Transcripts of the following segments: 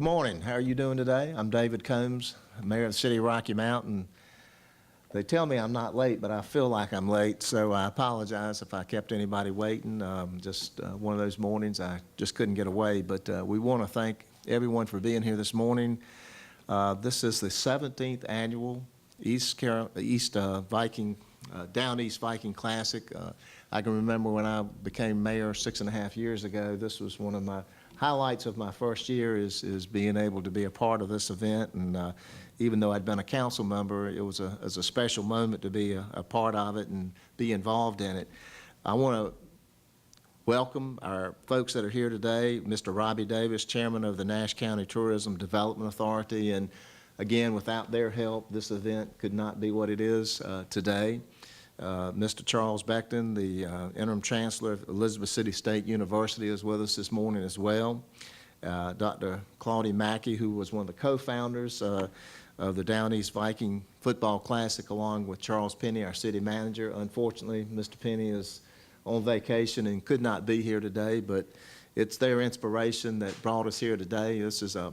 Good morning. How are you doing today? I'm David Combs, Mayor of the City of Rocky Mountain. They tell me I'm not late, but I feel like I'm late, so I apologize if I kept anybody waiting. Just one of those mornings I just couldn't get away, but we want to thank everyone for being here this morning. This is the 17th annual Down East Viking Classic. I can remember when I became mayor 6.5 years ago, this was one of my highlights of my first year is being able to be a part of this event. And even though I'd been a council member, it was a special moment to be a part of it and be involved in it. I want to welcome our folks that are here today, Mr. Robbie Davis, Chairman of the Nash County Tourism Development Authority. And again, without their help, this event could not be what it is today. Mr. Charles Beckton, the Interim Chancellor of Elizabeth City State University, is with us this morning as well. Dr. Claudia Mackey, who was one of the co-founders of the Down East Viking Football Classic, along with Charles Penny, our city manager. Unfortunately, Mr. Penny is on vacation and could not be here today, but it's their inspiration that brought us here today. This is a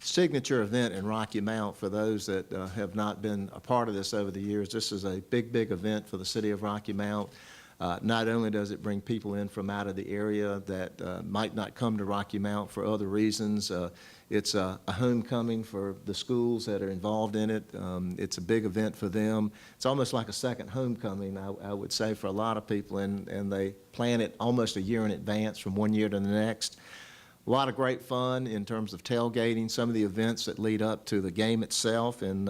signature event in Rocky Mount. For those that have not been a part of this over the years, this is a big event for the city of Rocky Mount. Not only does it bring people in from out of the area that might not come to Rocky Mount for other reasons, it's a homecoming for the schools that are involved in it. It's a big event for them. It's almost like a second homecoming, I would say, for a lot of people, and they plan it almost a year in advance from one year to the next. A lot of great fun in terms of tailgating, some of the events that lead up to the game itself, and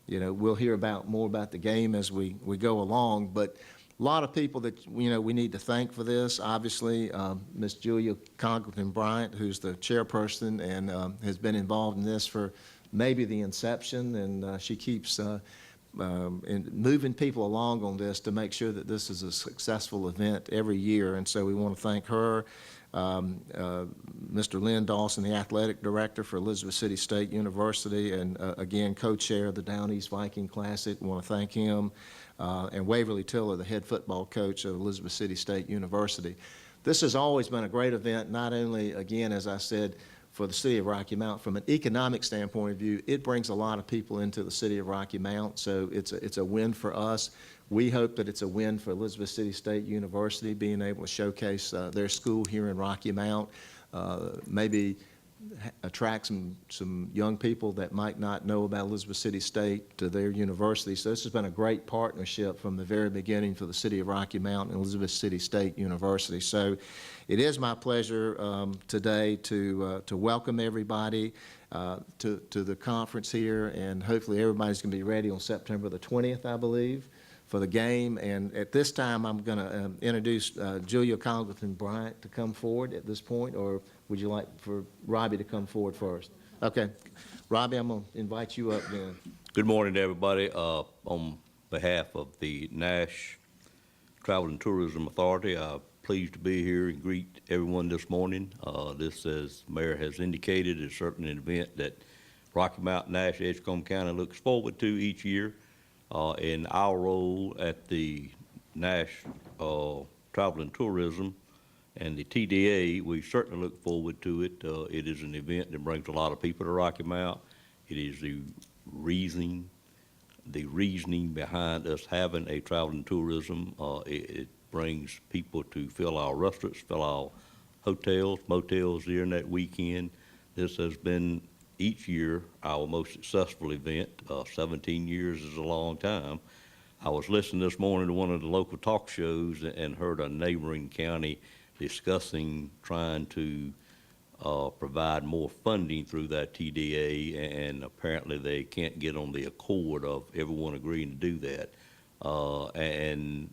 you know, we'll hear more about the game as we go along. But a lot of people that we need to thank for this. Obviously, Ms. Julia Congleton Bryant, who's the chairperson and has been involved in this for maybe the inception, and she keeps moving people along on this to make sure that this is a successful event every year. And so we want to thank her. Mr. Lynn Dawson, the athletic director for Elizabeth City State University, and again, co-chair of the Down East Viking Classic. We want to thank him. And Waverly Tiller, the head football coach of Elizabeth City State University. This has always been a great event, not only, again, as I said, for the city of Rocky Mount. From an economic standpoint of view, it brings a lot of people into the city of Rocky Mount, so it's a win for us. We hope that it's a win for Elizabeth City State University, being able to showcase their school here in Rocky Mount, maybe attract some young people that might not know about Elizabeth City State to their university. So this has been a great partnership from the very beginning for the city of Rocky Mount and Elizabeth City State University. So it is my pleasure today to welcome everybody to the conference here, and hopefully everybody's going to be ready on September the 20th, I believe, for the game. And at this time, I'm going to introduce Julia Congleton Bryant to come forward at this point, or would you like for Robbie to come forward first? Okay. Robbie, I'm going to invite you up then. Good morning to everybody. On behalf of the Nash Travel and Tourism Authority, I'm pleased to be here and greet everyone this morning. This, as the Mayor has indicated, is certainly an event that Rocky Mount, Nash, Edgecombe County looks forward to each year. In our role at the Nash Travel and Tourism and the TDA, we certainly look forward to it. It is an event that brings a lot of people to Rocky Mount. It is the reasoning behind us having a travel and tourism. It brings people to fill our restaurants, fill our hotels, motels during that weekend. This has been each year our most successful event. 17 years is a long time. I was listening this morning to one of the local talk shows and heard a neighboring county discussing trying to provide more funding through that TDA, and apparently they can't get on the accord of everyone agreeing to do that. And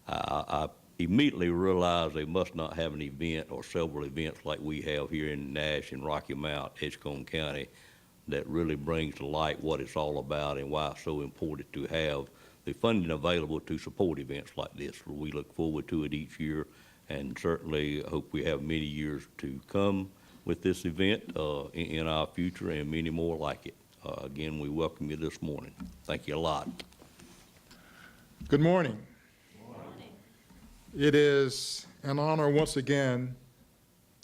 I immediately realized they must not have an event or several events like we have here in Nash and Rocky Mount, Edgecombe County, that really brings to light what it's all about and why it's so important to have the funding available to support events like this. We look forward to it each year, and certainly hope we have many years to come with this event in our future, and many more like it. Again, we welcome you this morning. Thank you a lot. Good morning. It is an honor once again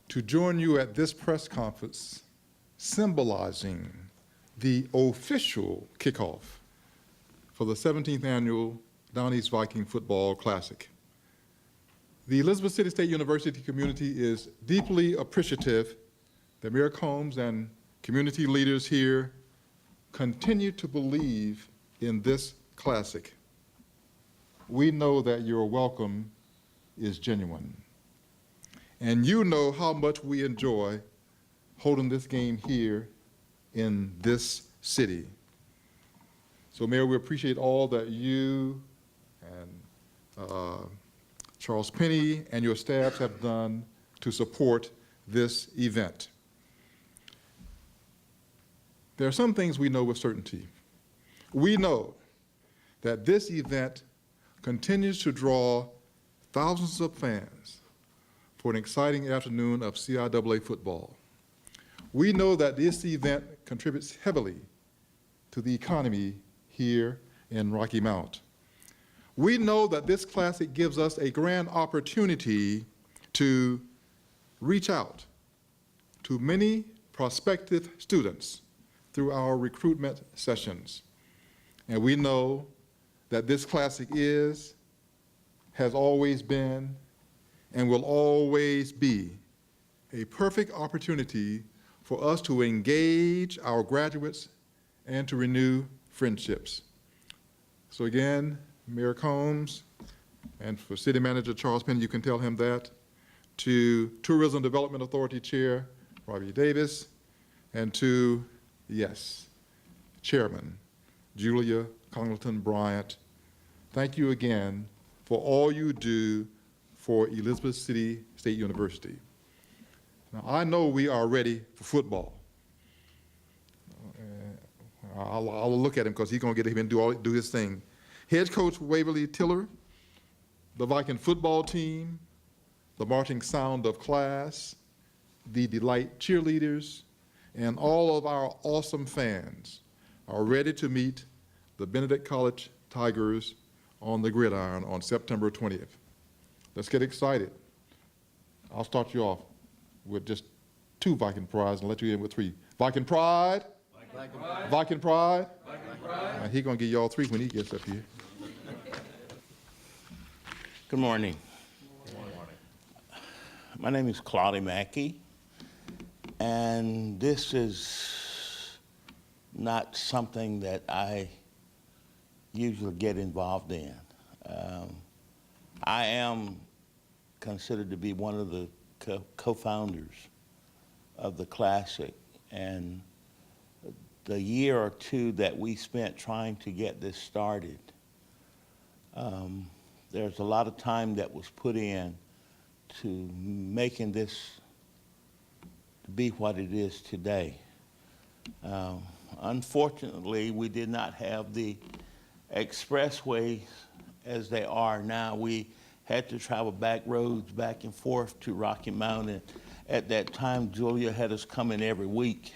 to join you at this press conference symbolizing the official kickoff for the 17th annual Down East Viking Football Classic. The Elizabeth City State University community is deeply appreciative that Mayor Combs and community leaders here continue to believe in this classic. We know that your welcome is genuine. And you know how much we enjoy holding this game here in this city. So, Mayor, we appreciate all that you and Charles Penny and your staffs have done to support this event. There are some things we know with certainty. We know that this event continues to draw thousands of fans for an exciting afternoon of CIAA football. We know that this event contributes heavily to the economy here in Rocky Mount. We know that this classic gives us a grand opportunity to reach out to many prospective students through our recruitment sessions. And we know that this classic is, has always been, and will always be a perfect opportunity for us to engage our graduates and to renew friendships. So again, Mayor Combs, and for City Manager Charles Penny, you can tell him that, to Tourism Development Authority Chair Robbie Davis, and to, yes, Chairman Julia Congleton Bryant, thank you again for all you do for Elizabeth City State University. Now, I know we are ready for football. I'll look at him because he's going to get him and do his thing. Head coach Waverly Tiller, the Viking football team, the marching sound of class, the Delight cheerleaders, and all of our awesome fans are ready to meet the Benedict College Tigers on the gridiron on September 20th. Let's get excited. I'll start you off with just 2 Viking prides and let you in with 3. Viking pride. Viking pride. Viking pride. Viking pride. He's going to give you all 3 when he gets up here. Good morning. Good morning. My name is Claudia Mackey, and this is not something that I usually get involved in. I am considered to be one of the co-founders of the Classic, and the year or 2 that we spent trying to get this started, there's a lot of time that was put in to making this be what it is today. Unfortunately, we did not have the expressways as they are now. We had to travel back roads back and forth to Rocky Mount. And at that time, Julia had us coming every week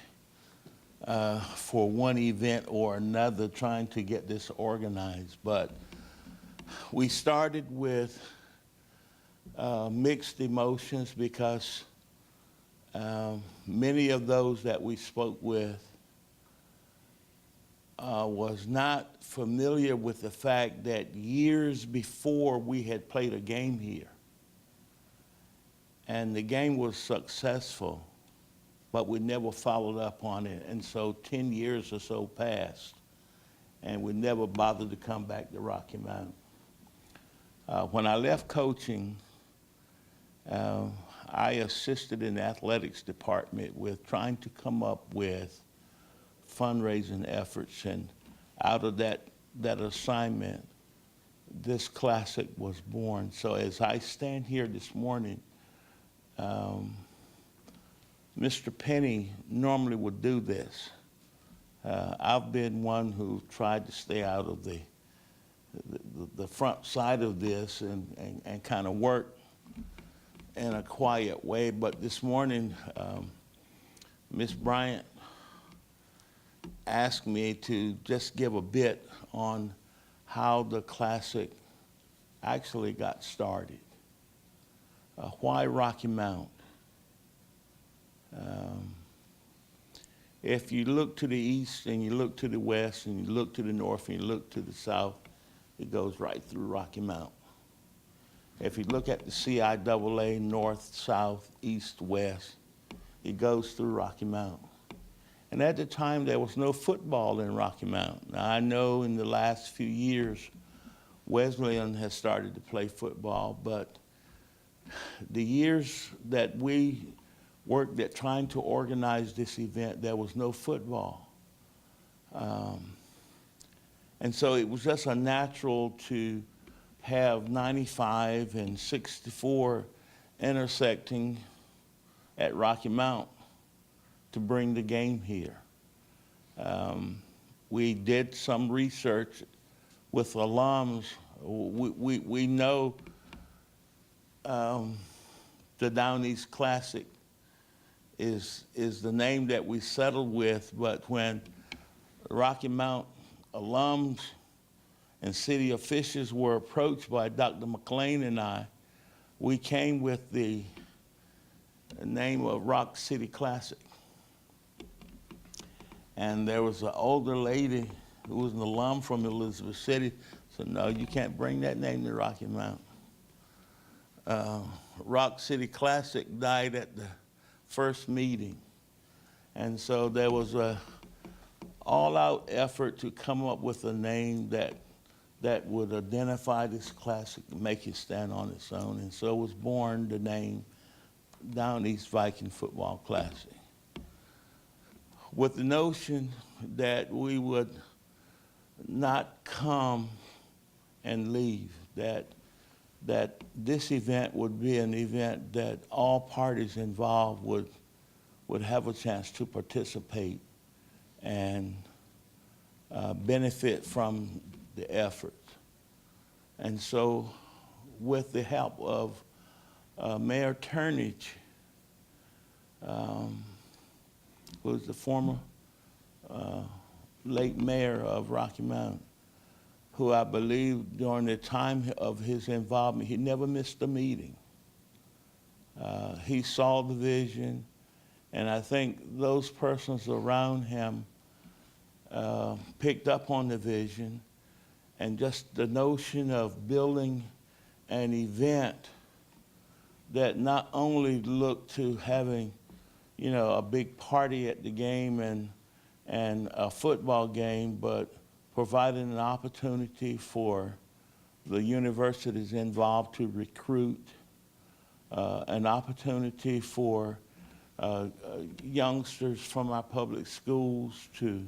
for one event or another trying to get this organized. But we started with mixed emotions because many of those that we spoke with was not familiar with the fact that years before we had played a game here. And the game was successful, but we never followed up on it. And so 10 years or so passed, and we never bothered to come back to Rocky Mount. When I left coaching, I assisted in the athletics department with trying to come up with fundraising efforts, and out of that assignment, this classic was born. So as I stand here this morning, Mr. Penny normally would do this. I've been one who tried to stay out of the front side of this and kind of work in a quiet way. But this morning, Ms. Bryant asked me to just give a bit on how the Classic actually got started. Why Rocky Mount? If you look to the east and you look to the west and you look to the north and you look to the south, it goes right through Rocky Mount. If you look at the CIAA, north, south, east, west, it goes through Rocky Mount. And at the time, there was no football in Rocky Mount. Now, I know in the last few years, Wesleyan has started to play football, but the years that we worked at trying to organize this event, there was no football. And so it was just a natural to have 95 and 64 intersecting at Rocky Mount to bring the game here. We did some research with alums. We know the Down East Classic is the name that we settled with, but when Rocky Mount alums and city officials were approached by Dr. McLean and I, we came with the name of Rock City Classic. And there was an older lady who was an alum from Elizabeth City, said, no, you can't bring that name to Rocky Mount. Rock City Classic died at the first meeting. And so there was a all-out effort to come up with a name that would identify this classic and make it stand on its own. And so was born the name Down East Viking Football Classic, with the notion that we would not come and leave, that this event would be an event that all parties involved would have a chance to participate and benefit from the effort. And so with the help of Mayor Turnage, who was the former late mayor of Rocky Mount, who I believe during the time of his involvement, he never missed a meeting. He saw the vision, and I think those persons around him picked up on the vision, and just the notion of building an event that not only looked to having, you know, a big party at the game and a football game, but providing an opportunity for the universities involved to recruit, an opportunity for youngsters from our public schools to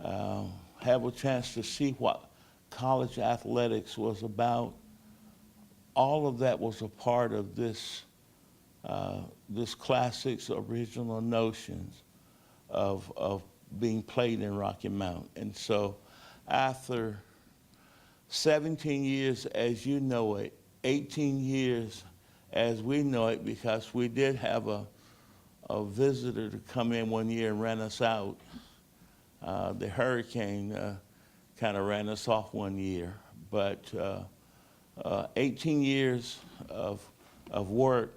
have a chance to see what college athletics was about. All of that was a part of this classic's original notions of being played in Rocky Mount. And so after 17 years as you know it, 18 years as we know it, because we did have a visitor to come in one year and ran us out. The hurricane kind of ran us off one year, but 18 years of work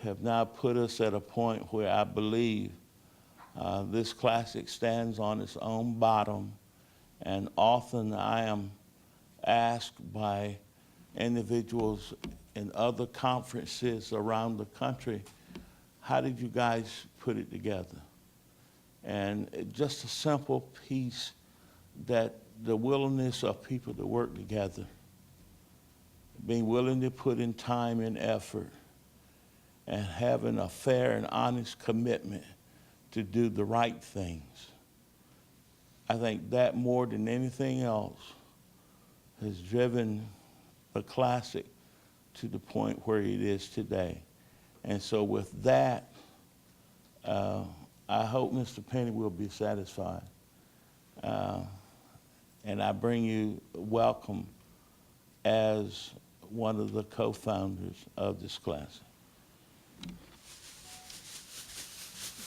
have now put us at a point where I believe this classic stands on its own bottom, and often I am asked by individuals in other conferences around the country, how did you guys put it together? And just a simple piece that the willingness of people to work together, being willing to put in time and effort, and having a fair and honest commitment to do the right things. I think that more than anything else has driven the classic to the point where it is today. And so with that, I hope Mr. Penny will be satisfied. And I bring you welcome as one of the co-founders of this classic.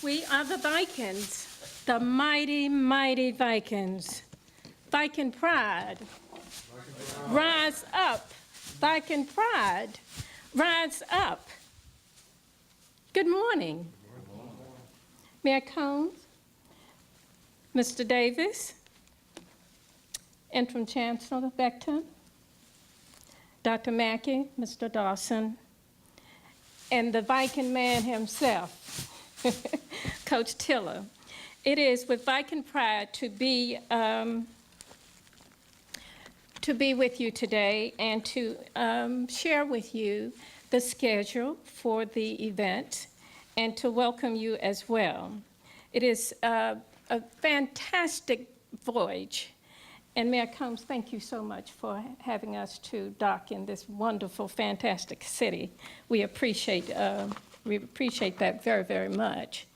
We are the Vikings, the mighty, mighty Vikings. Viking pride. Rise up. Viking pride. Rise up. Good morning. Mayor Combs, Mr. Davis, Interim Chancellor Beckton, Dr. Mackey, Mr. Dawson, and the Viking man himself, Coach Tiller. It is with Viking pride to be with you today and to share with you the schedule for the event and to welcome you as well. It is a fantastic voyage. And Mayor Combs, thank you so much for having us to dock in this wonderful, fantastic city. We appreciate that very, very much.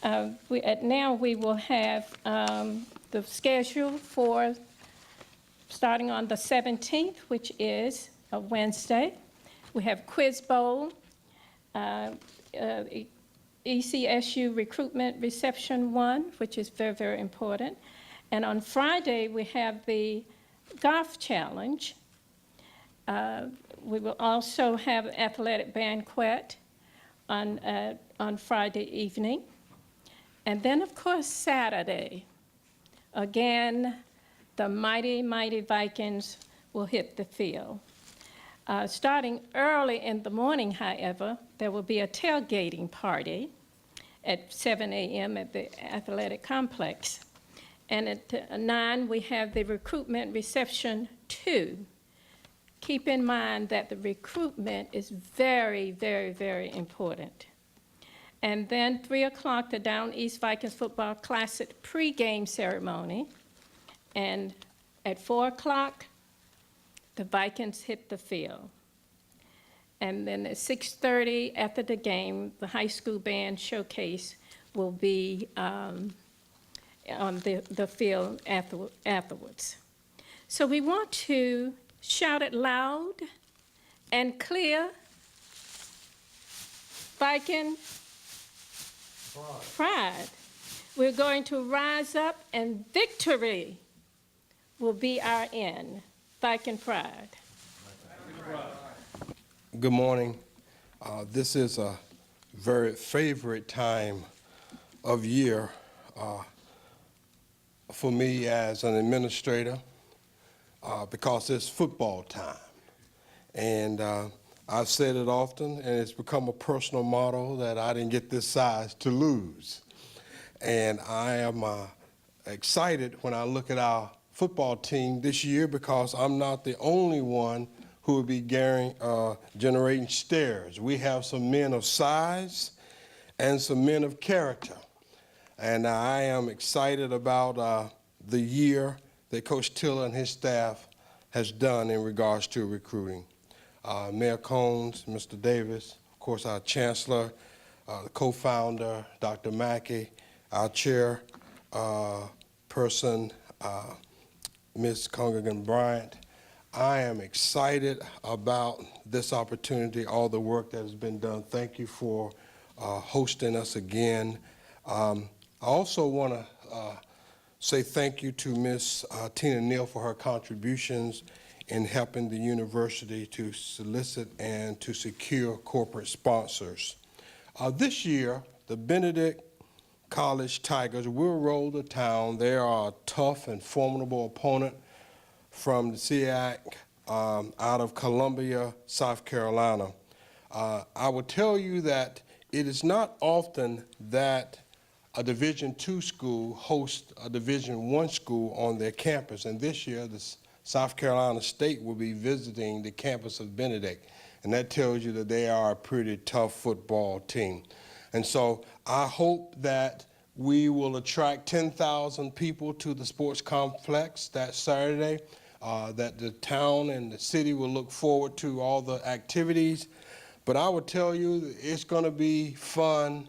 Now we will have the schedule for starting on the 17th, which is a Wednesday. We have Quiz Bowl, ECSU Recruitment Reception 1, which is very, very important. And on Friday, we have the Golf Challenge. We will also have an athletic banquet on Friday evening. And then, of course, Saturday, again, the mighty, mighty Vikings will hit the field. Starting early in the morning, however, there will be a tailgating party at 7 a.m. at the athletic complex. And at 9, we have the recruitment reception 2. Keep in mind that the recruitment is very, very, very important. And then 3 o'clock, the Down East Vikings Football Classic pregame ceremony. And at 4 o'clock, the Vikings hit the field. And then at 6:30, after the game, the high school band showcase will be on the field afterwards. So we want to shout it loud and clear. Viking pride. We're going to rise up and victory will be our end. Viking pride. Good morning. This is a very favorite time of year for me as an administrator because it's football time. And I've said it often, and it's become a personal motto that I didn't get this size to lose. And I am excited when I look at our football team this year because I'm not the only one who will be generating stares. We have some men of size and some men of character. And I am excited about the year that Coach Tiller and his staff has done in regards to recruiting. Mayor Combs, Mr. Davis, of course our Chancellor, the co-founder, Dr. Mackey, our chair person, Ms. Congregan Bryant. I am excited about this opportunity, all the work that has been done. Thank you for hosting us again. I also want to say thank you to Ms. Tina Neal for her contributions in helping the university to solicit and to secure corporate sponsors. This year, the Benedict College Tigers will roll to town. They are a tough and formidable opponent from the SEAC out of Columbia, South Carolina. I will tell you that it is not often that a Division II school hosts a Division I school on their campus, and this year the South Carolina State will be visiting the campus of Benedict, and that tells you that they are a pretty tough football team. And so I hope that we will attract 10,000 people to the sports complex that Saturday, that the town and the city will look forward to all the activities. But I will tell you, it's going to be fun.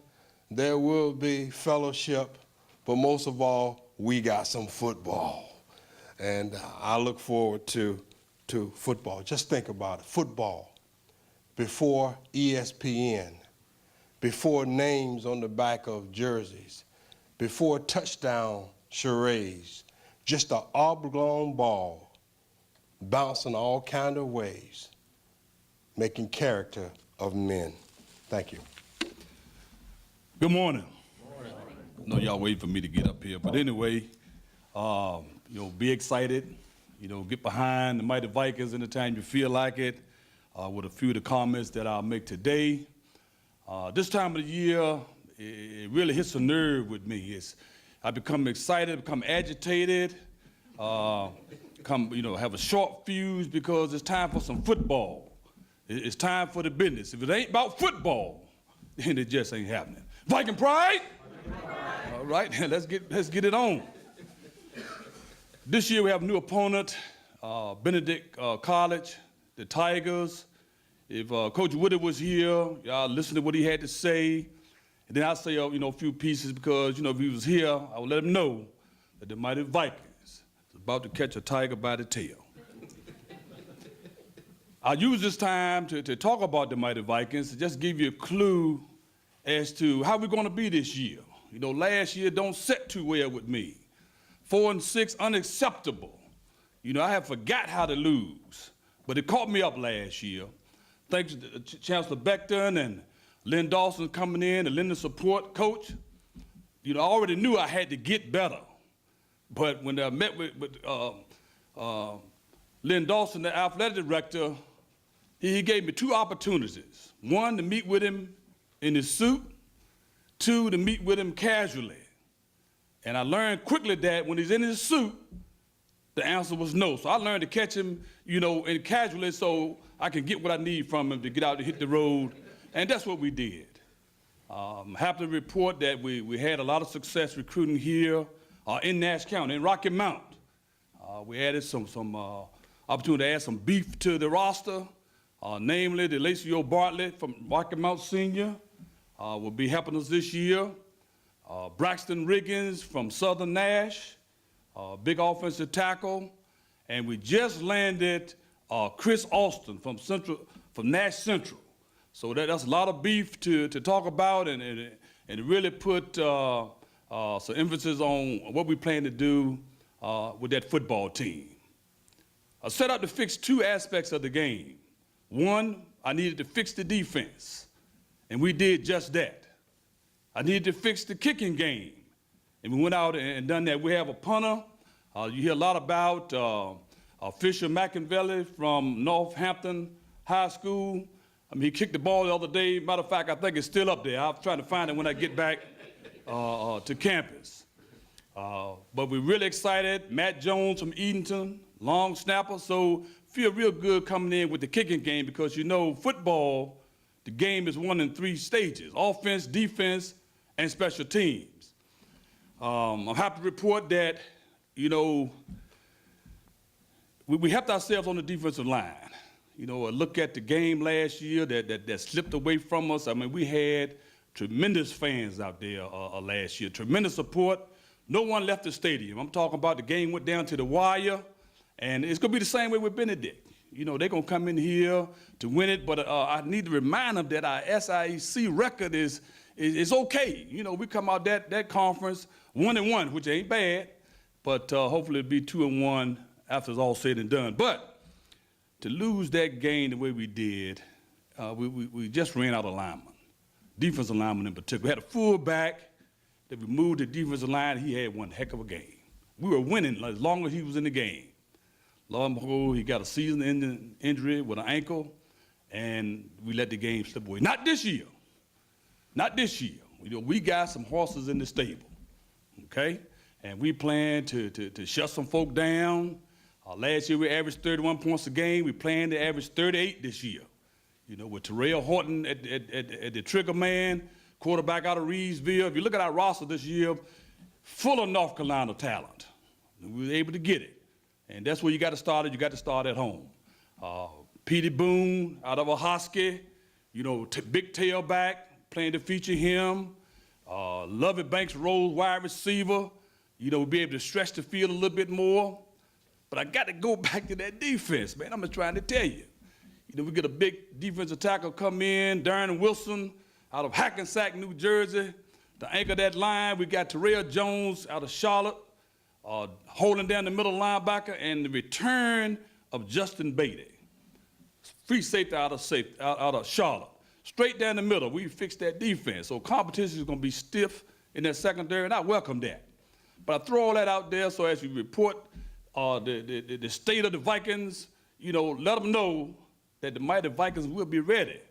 There will be fellowship, but most of all, we got some football. And I look forward to football. Just think about it, football, before ESPN, before names on the back of jerseys, before touchdown charades, just an oblong ball bouncing all kind of ways, making character of men. Thank you. Good morning. I know y'all waiting for me to get up here, but anyway, be excited, get behind the mighty Vikings anytime you feel like it, with a few of the comments that I'll make today. This time of the year, it really hits a nerve with me. I become excited, become agitated, have a short fuse because it's time for some football. It's time for the business. If it ain't about football, then it just ain't happening. Viking pride? All right, let's get it on. This year we have a new opponent, Benedict College, the Tigers. If Coach Woody was here, y'all listen to what he had to say. And then I'll say, a few pieces because, if he was here, I would let him know that the mighty Vikings is about to catch a tiger by the tail. I'll use this time to talk about the mighty Vikings to just give you a clue as to how we're going to be this year. Last year don't set too well with me. 4-6, unacceptable. I have forgot how to lose, but it caught me up last year. Thanks to Chancellor Beckton and Lynn Dawson coming in and lending support. Coach, I already knew I had to get better, but when I met with Lynn Dawson, the athletic director, he gave me 2 opportunities. 1, to meet with him in his suit. 2, to meet with him casually. And I learned quickly that when he's in his suit, the answer was no. So I learned to catch him, in casually so I can get what I need from him to get out and hit the road. And that's what we did. I'm happy to report that we had a lot of success recruiting here in Nash County, in Rocky Mount. We added some opportunity to add some beef to the roster, namely the Lacey Bartlett from Rocky Mount Senior will be helping us this year. Braxton Riggins from Southern Nash, big offensive tackle. And we just landed Chris Austin from Nash Central. So that's a lot of beef to talk about and really put some emphasis on what we plan to do with that football team. I set out to fix 2 aspects of the game. 1, I needed to fix the defense, and we did just that. I needed to fix the kicking game, and we went out and done that. We have a punter. You hear a lot about Fisher McInvelli from Northampton High School. He kicked the ball the other day. Matter of fact, I think it's still up there. I'm trying to find it when I get back to campus. But we're really excited. Matt Jones from Edenton, long snapper. So feel real good coming in with the kicking game because football, the game is 1 in 3 stages: offense, defense, and special teams. I'm happy to report that, we helped ourselves on the defensive line. A look at the game last year that slipped away from us. We had tremendous fans out there last year, tremendous support. No one left the stadium. I'm talking about the game went down to the wire, and it's going to be the same way with Benedict. They're going to come in here to win it, but I need to remind them that our SIEC record is okay. We come out that conference 1-1, which ain't bad, but hopefully it'll be 2-1 after it's all said and done. But to lose that game the way we did, we just ran out of linemen, defensive linemen in particular. We had a fullback that we moved the defensive line. He had one heck of a game. We were winning as long as he was in the game. Lo and behold, he got a season-ending injury with an ankle, and we let the game slip away. Not this year. Not this year. We got some horses in the stable, okay? And we plan to shut some folk down. Last year we averaged 31 points a game. We plan to average 38 this year. With Terrell Horton at the trigger man, quarterback out of Reedsville. If you look at our roster this year, full of North Carolina talent. We were able to get it. And that's where you got to start it. You got to start at home. Petey Boone out of Ahoskie, big tailback, playing to feature him. Lovey Banks Rose, wide receiver. We'll be able to stretch the field a little bit more. But I got to go back to that defense, man. I'm just trying to tell you. We get a big defensive tackle come in, Darren Wilson out of Hackensack, New Jersey. To anchor that line, we got Terrell Jones out of Charlotte, holding down the middle linebacker, and the return of Justin Beatty. Free safety out of Charlotte. Straight down the middle, we fixed that defense. So competition is going to be stiff in that secondary, and I welcome that. But I throw all that out there so as you report the state of the Vikings, you know, let them know that the mighty Vikings will be ready,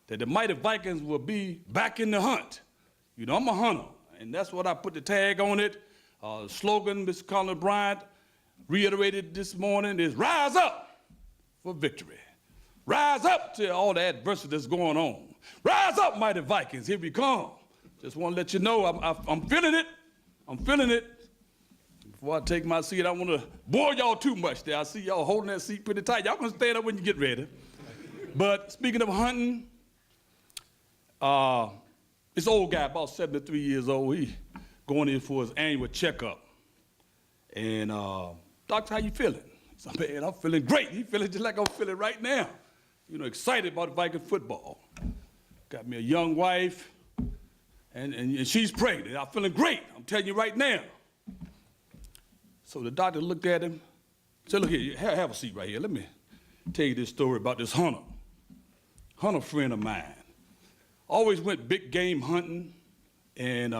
that the mighty Vikings will be back in the hunt. You know, I'm a hunter, and that's what I put the tag on it. Slogan, Mr. Colin Bryant reiterated this morning is rise up for victory. Rise up to all the adversity that's going on. Rise up, mighty Vikings, here we come. Just want to let you know I'm feeling it. I'm feeling it. Before I take my seat, I want to bore y'all too much there. I see y'all holding that seat pretty tight. Y'all can stand up when you get ready. But speaking of hunting, this old guy, about 73 years old, he going in for his annual checkup. And, doctor, how you feeling? He said, man, I'm feeling great. He feeling just like I'm feeling right now. You know, excited about Viking football. Got me a young wife, and she's pregnant. I'm feeling great. I'm telling you right now. So the doctor looked at him, said, look here, have a seat right here. Let me tell you this story about this hunter. Hunter friend of mine. Always went big game hunting, and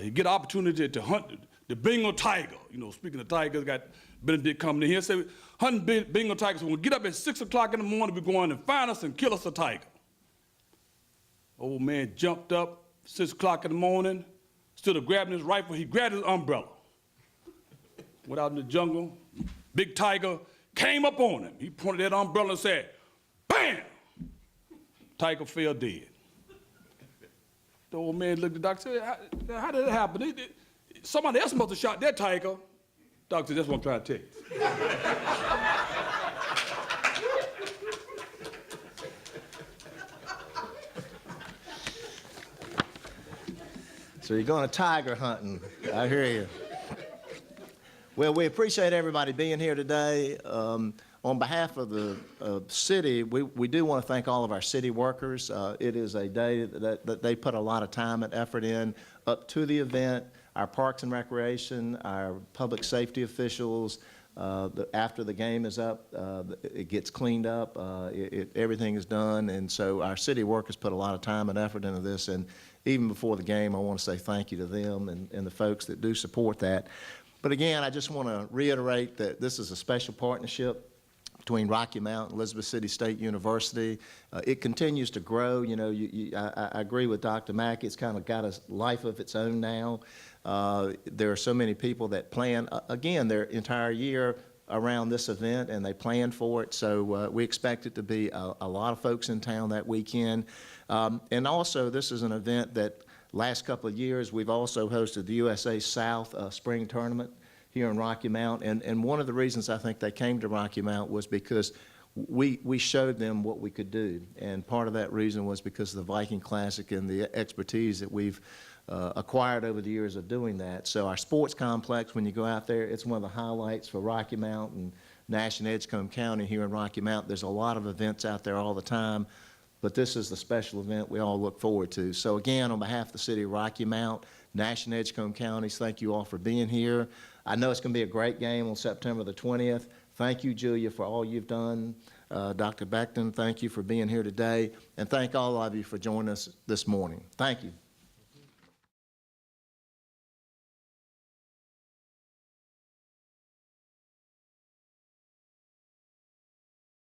he get an opportunity to hunt the Bengal tiger. You know, speaking of tigers, got Benedict coming in here. Said, hunting Bengal tigers. So we'll get up at 6 o'clock in the morning, we're going to find us and kill us a tiger. Old man jumped up, 6 o'clock in the morning, stood up grabbing his rifle. He grabbed his umbrella. Went out in the jungle. Big tiger came up on him. He pointed that umbrella and said, bam! Tiger fell dead. The old man looked at the doctor and said, how did it happen? Somebody else must have shot that tiger. Doctor, that's what I'm trying to tell you. So you're going tiger hunting. I hear you. Well, we appreciate everybody being here today. On behalf of the city, we do want to thank all of our city workers. It is a day that they put a lot of time and effort in up to the event. Our Parks and Recreation, our public safety officials, after the game is up, it gets cleaned up, everything is done, and so our city workers put a lot of time and effort into this, and even before the game, I want to say thank you to them and the folks that do support that. But again, I just want to reiterate that this is a special partnership between Rocky Mount and Elizabeth City State University. It continues to grow. You know, I agree with Dr. Mackey. It's kind of got a life of its own now. There are so many people that plan, again, their entire year around this event, and they plan for it. So we expect it to be a lot of folks in town that weekend. And also, this is an event that last couple of years, we've also hosted the USA South Spring Tournament here in Rocky Mount, and one of the reasons I think they came to Rocky Mount was because we showed them what we could do, and part of that reason was because of the Viking Classic and the expertise that we've acquired over the years of doing that. So our sports complex, when you go out there, it's one of the highlights for Rocky Mount and Nash and Edgecombe County here in Rocky Mount. There's a lot of events out there all the time, but this is the special event we all look forward to. So again, on behalf of the city of Rocky Mount, Nash and Edgecombe counties, thank you all for being here. I know it's going to be a great game on September the 20th. Thank you, Julia, for all you've done. Dr. Beckton, thank you for being here today. And thank all of you for joining us this morning. Thank you.